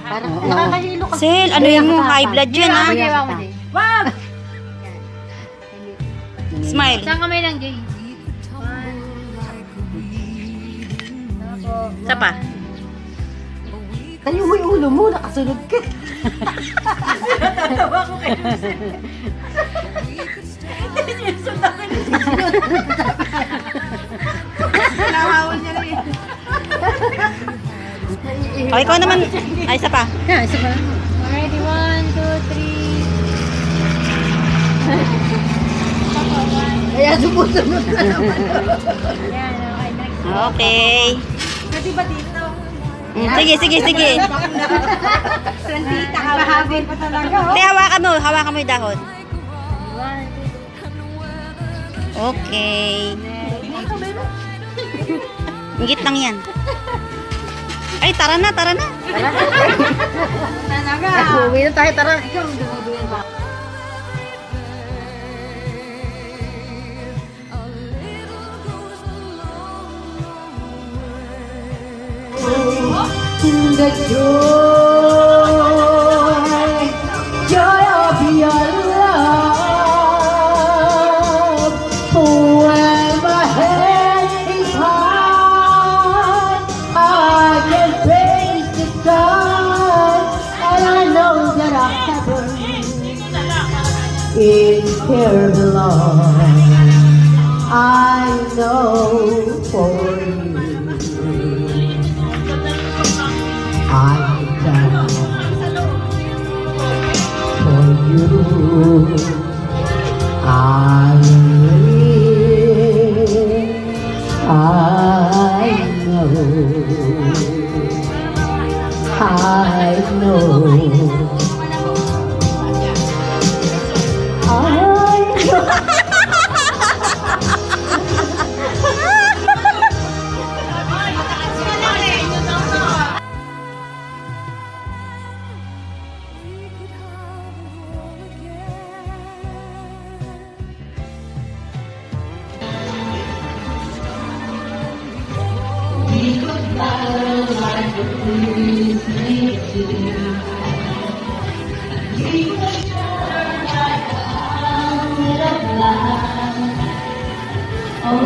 Nakakahilo kasi. Sil, ano yun mo? High blood yun, ha? Wag! Smile. Saan kamay lang, Jay? Isa pa. Tayo mo yung ulo mo, nakasunod ka. Natatawa ko kayo. Nakahawal niya rin. O, ikaw naman. Ay, isa pa. Isa pa. Alrighty, 1, 2, 3. Kaya sumusunod na naman. Yan, okay, next. Okay. Pwede ba dito? Sige, sige, sige. Trandita ka. Mahabol pa talaga, oh. Hindi, hawakan mo. Hawakan mo yung dahon. 1, 2, Okay. Ingit lang yan. Ay, tara na, tara na. talaga. Uwi na tayo, tara. Ikaw, dumaduyan ba? The joy of your love. When my head is high, I can face the sky, and I know that I haven't in here belong. I know for you. I die for you. I live. I know.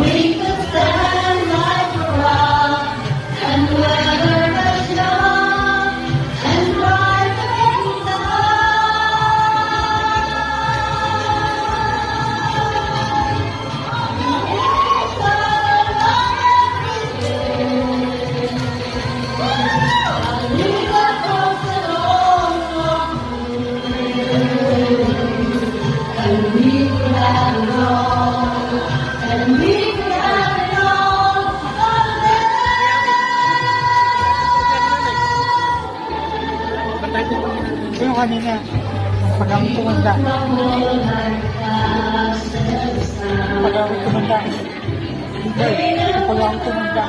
We could stand like a rock and weather the storm and ride the Ano kanina? Pag ang tumanda. Pag ang tumanda. Hindi. Pag ang tumanda.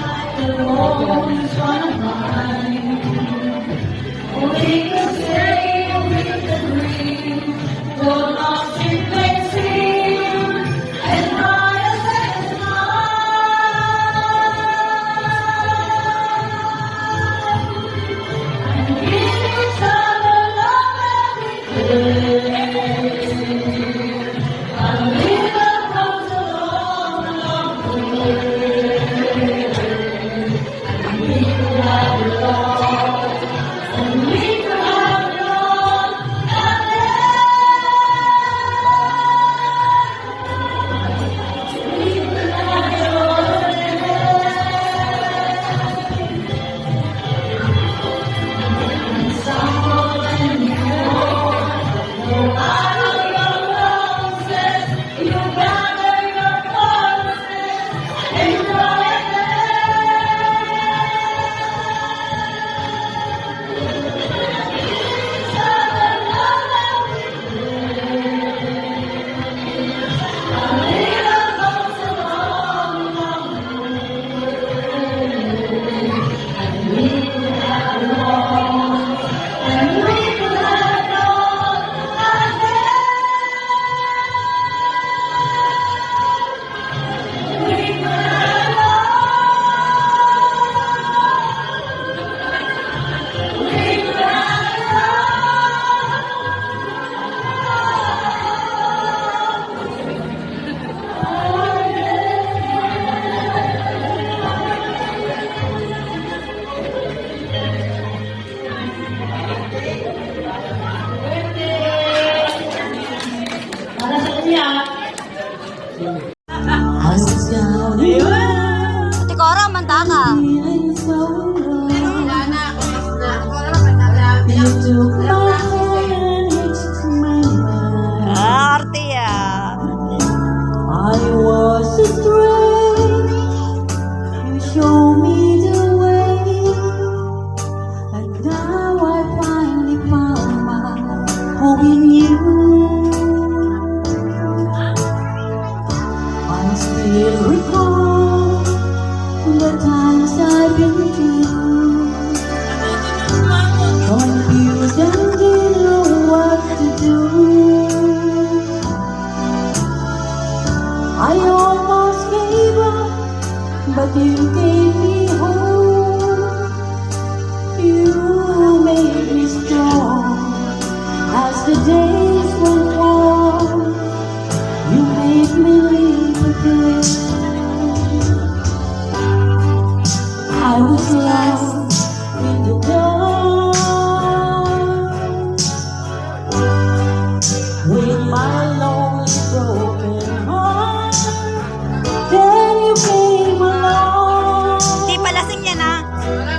alone in the dark with my lonely broken heart. Then you came along, Di pa lasing yan, ha?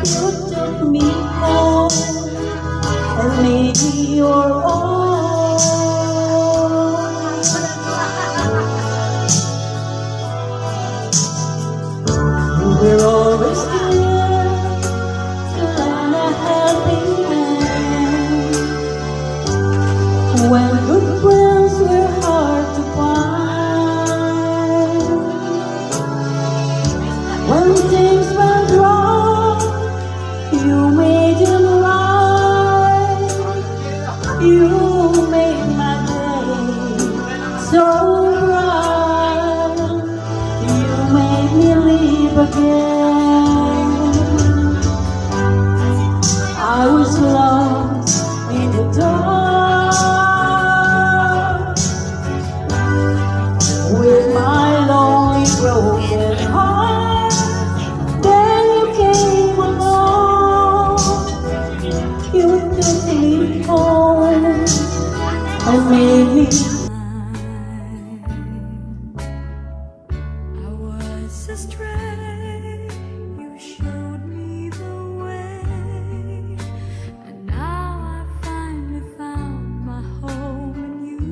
you took me home and made me your own. You were always there to lend a helping hand when good friends were hard to find. When things went wrong, you made them right. You made my day so bright. You made me live again. I was lost in the dark with my lonely broken heart. Then you came along, you took me home and made me. I was astray, you showed me the way, and now I finally found my home in you.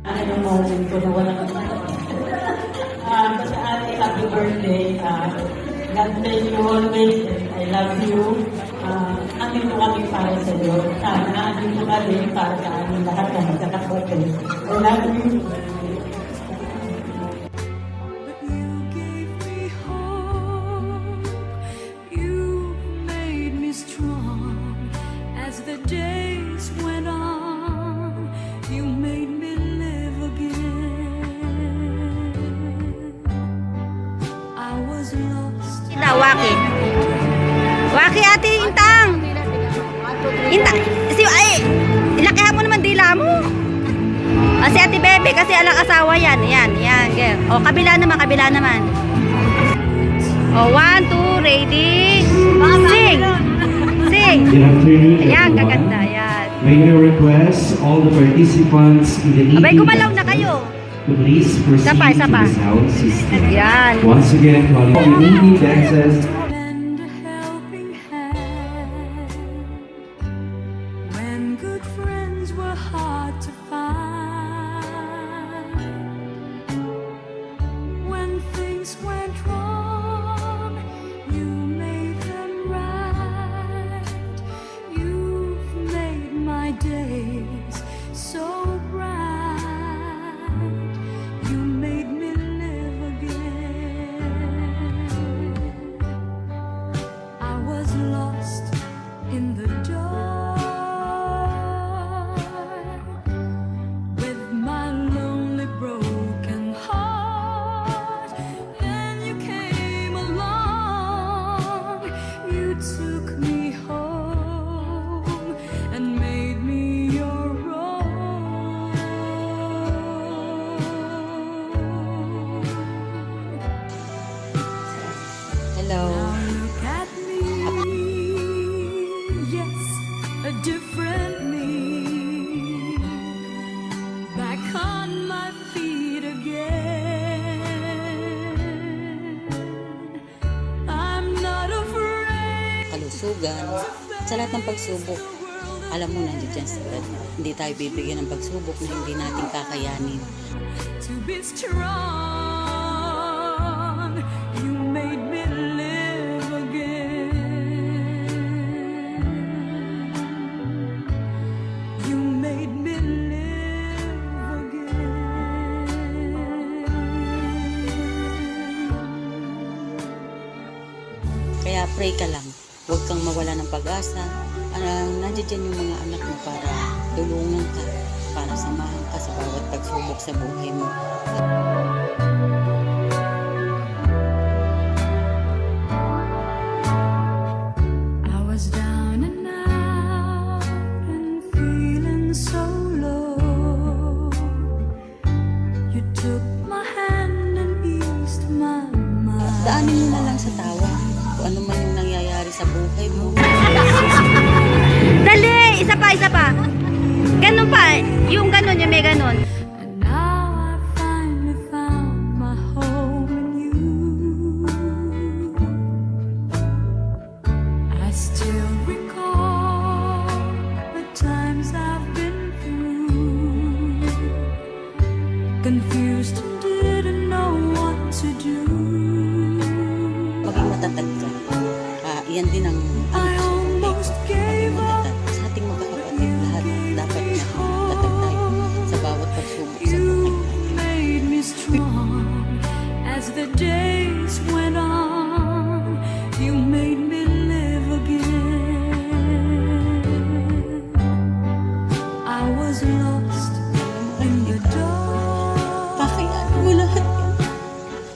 Ano moment ko na walang basta ate, happy birthday. God bless you always. I love you. Andito kami para sa iyo. Sana andito ka din para sa aming lahat na magkakapatid. I love you. But you gave me hope, you made me strong as the days went on, you made me live again. I was lost. Ito, Waki. Waki, ate, Intang. Intang. Ay, ilakihan mo naman dila mo. Si ate Bebe, kasi alang asawa yan. Yan, girl. O, kabila naman, O, 1, 2, ready. Sing. Sing. Good afternoon, Ayan, everyone. kaganda. Yan. May I request all the participants in the Abay, evening kumalaw na kayo. to please proceed Isa pa. to the sound system. Yan. Once again, calling the evening dances. Lend a helping hand when good friends were hard to find. When things went wrong, you made them right. You've made my days so bright. You made me live again. I was lost in the dark with my lonely broken heart. Then you came along, you took me home and made me your own. Hello. Now look at me, yes, a different me, back on my feet again. I'm not afraid. Kalusugan, sa lahat ng pagsubok, alam mo nandiyan sa God. Hindi tayo bibigyan ng pagsubok na hindi natin kakayanin. To be strong, you made me live again. You made me live again. Kaya pray ka lang, huwag kang mawala ng pag-asa. Nandiyan yung mga anak mo para tulungan ka, para samahan ka sa bawat pagsubok sa buhay mo. I was down and out and feeling so low. You took my hand and eased my mind. Daanin mo na lang sa tawa. Kung ano man yung nangyayari sa buhay mo. Dali! Isa pa. Ganun pa. Yung ganun, yung may ganun. And now I finally found my home in you. I still recall the times I've been through, confused and didn't know what to do. Maging matatag ka. Yan din ang I almost gave up. matatag. Sa ating magkakapatid, lahat dapat na matatag tayo sa bawat pagsubok sa You buhay natin. made me strong as the days went on. You made me live again. I was lost in the dark. Kakayanin mo lahat yan.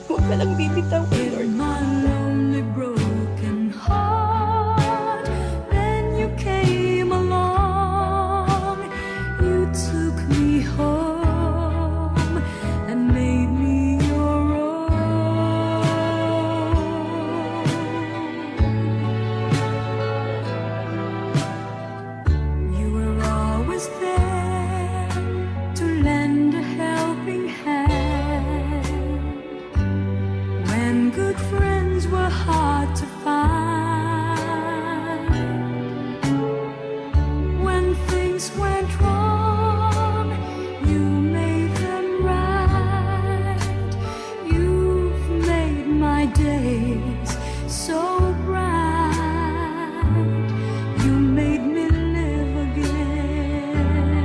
Huwag ka lang bibitaw kay Lord. In my lonely broken heart, then you came along. You took me home and made me your own. You were always there to lend a helping hand when good friends were hard to find. When things went wrong, you made them right. You've made my days so bright. You made me live again.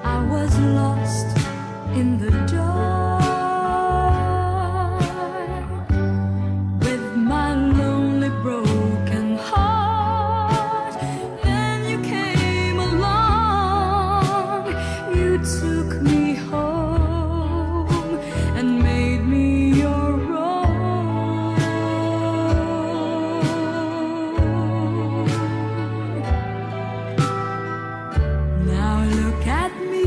I was lost in the dark with my lonely broken heart. Then you came along. You took me home and made me your own. Now look at me,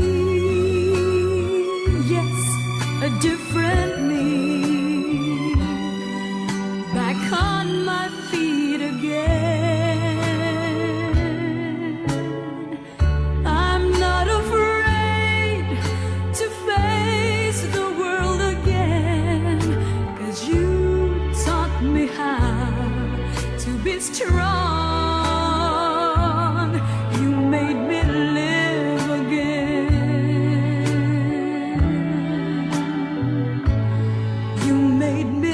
yes, a different me, back on my feet again. I'm not afraid to face the world again, 'cause you taught me how to be strong. You made me live again. You made me